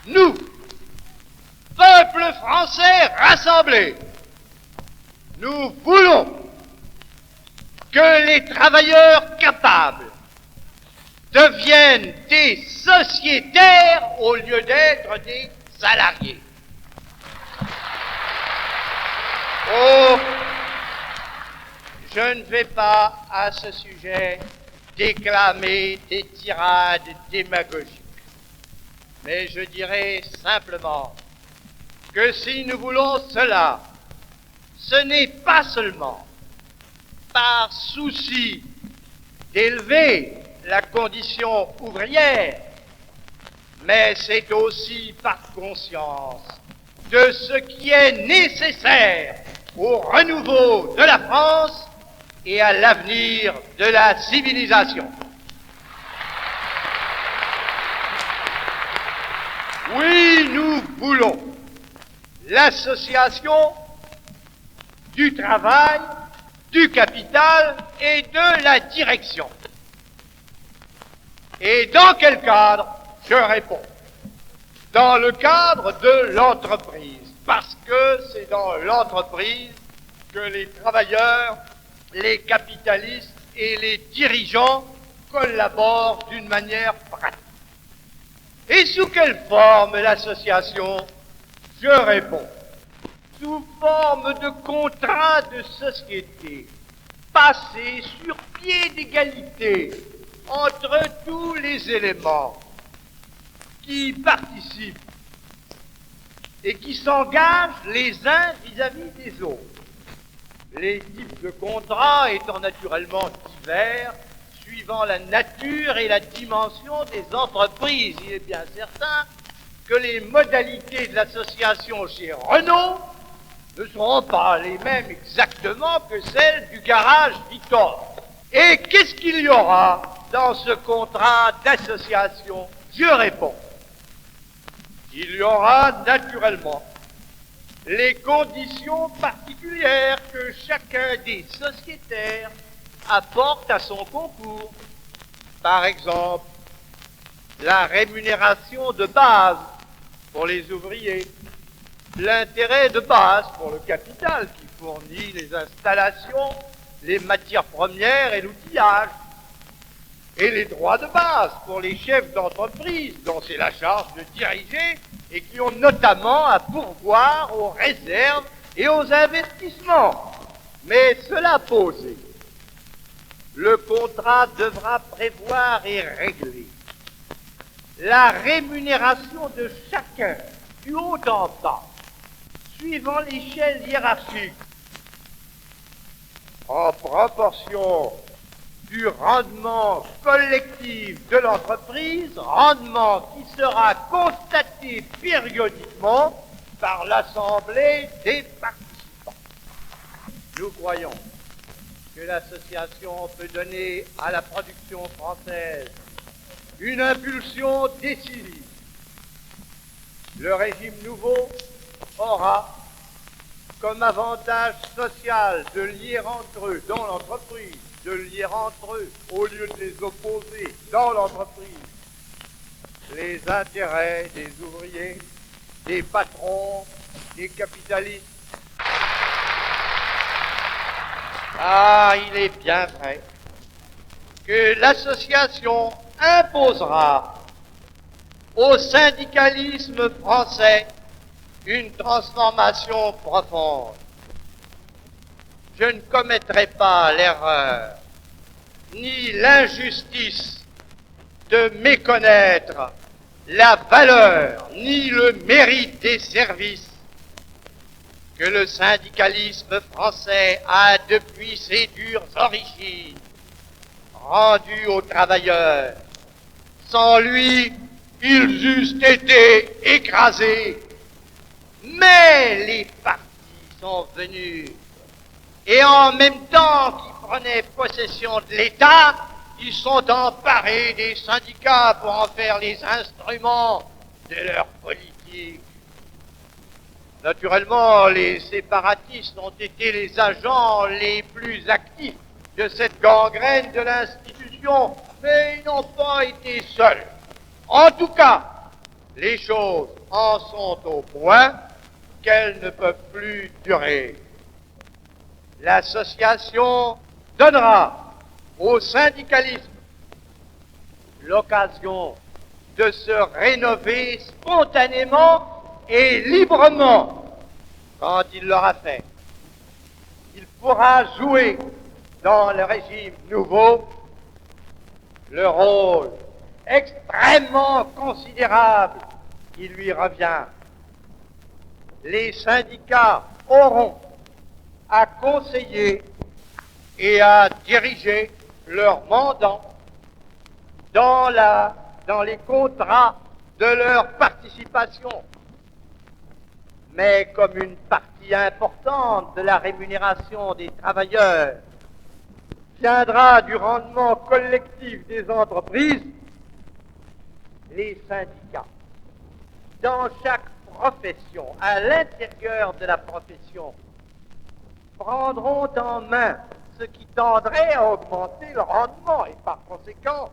Nous, peuple français rassemblé, nous voulons que les travailleurs capables deviennent des sociétaires au lieu d'être des salariés. Oh, je ne vais pas à ce sujet déclamer des tirades démagogiques, mais je dirais simplement que si nous voulons cela, ce n'est pas seulement par souci d'élever la condition ouvrière, mais c'est aussi par conscience de ce qui est nécessaire au renouveau de la France et à l'avenir de la civilisation. Oui, nous voulons l'association du travail, du capital et de la direction. Et dans quel cadre? Je réponds. Dans le cadre de l'entreprise, parce que c'est dans l'entreprise que les travailleurs, les capitalistes et les dirigeants collaborent d'une manière pratique. Et sous quelle forme l'association? Je réponds. Sous forme de contrat de société, passé sur pied d'égalité entre tous les éléments qui participent et qui s'engagent les uns vis-à-vis des autres. Les types de contrats étant naturellement divers, suivant la nature et la dimension des entreprises. Il est bien certain que les modalités de l'association chez Renault ne seront pas les mêmes exactement que celles du garage Victor. Et qu'est-ce qu'il y aura dans ce contrat d'association? Je réponds. Il y aura naturellement les conditions particulières que chacun des sociétaires apporte à son concours. Par exemple, la rémunération de base pour les ouvriers, l'intérêt de base pour le capital qui fournit les installations, les matières premières et l'outillage, et les droits de base pour les chefs d'entreprise dont c'est la charge de diriger et qui ont notamment à pourvoir aux réserves et aux investissements. Mais cela posé, le contrat devra prévoir et régler la rémunération de chacun du haut en bas, suivant l'échelle hiérarchique, en proportion du rendement collectif de l'entreprise, rendement qui sera constaté périodiquement par l'Assemblée des participants. Nous croyons que l'association peut donner à la production française une impulsion décisive. Le régime nouveau aura comme avantage social de lier entre eux dans l'entreprise, de lier entre eux, au lieu de les opposer dans l'entreprise, les intérêts des ouvriers, des patrons, des capitalistes. Ah, il est bien vrai que l'association imposera au syndicalisme français une transformation profonde. Je ne commettrai pas l'erreur ni l'injustice de méconnaître la valeur ni le mérite des services que le syndicalisme français a depuis ses dures origines rendus aux travailleurs. Sans lui, ils eussent été écrasés. Mais les partis sont venus et en même temps qu'ils prenaient possession de l'État, ils sont emparés des syndicats pour en faire les instruments de leur politique. Naturellement, les séparatistes ont été les agents les plus actifs de cette gangrène de l'institution, mais ils n'ont pas été seuls. En tout cas, les choses en sont au point qu'elles ne peuvent plus durer. L'association donnera au syndicalisme l'occasion de se rénover spontanément et librement quand il l'aura fait. Il pourra jouer dans le régime nouveau le rôle extrêmement considérable qui lui revient. Les syndicats auront à conseiller et à diriger leurs mandants dans les contrats de leur participation. Mais comme une partie importante de la rémunération des travailleurs viendra du rendement collectif des entreprises, les syndicats, dans chaque profession, à l'intérieur de la profession, prendront en main ce qui tendrait à augmenter le rendement et par conséquent,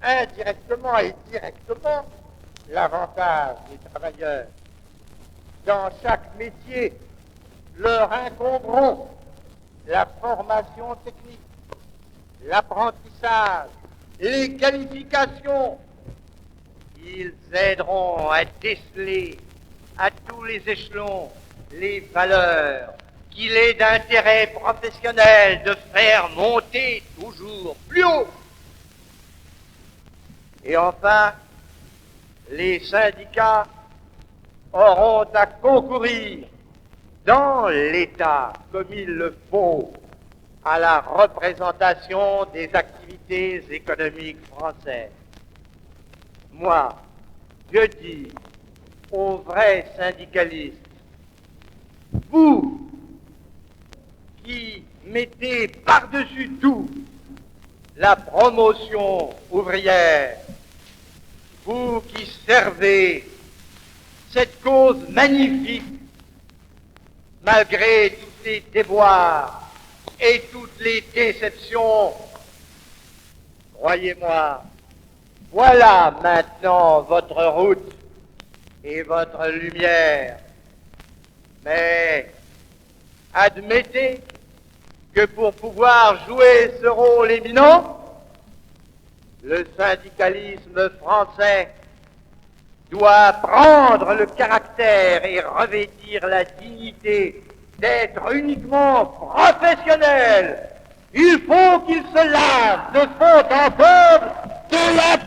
indirectement et directement, l'avantage des travailleurs. Dans chaque métier, leur incomberont la formation technique, l'apprentissage, les qualifications. Ils aideront à déceler à tous les échelons les valeurs qu'il est d'intérêt professionnel de faire monter toujours plus haut. Et enfin, les syndicats auront à concourir dans l'État, comme il le faut, à la représentation des activités économiques françaises. Moi, je dis aux vrais syndicalistes, vous qui mettez par-dessus tout la promotion ouvrière, vous qui servez cette cause magnifique, malgré tous les déboires et toutes les déceptions, croyez-moi, voilà maintenant votre route et votre lumière. Mais admettez que pour pouvoir jouer ce rôle éminent, le syndicalisme français doit prendre le caractère et revêtir la dignité d'être uniquement professionnel. Il faut qu'il se lave de fond en comble de la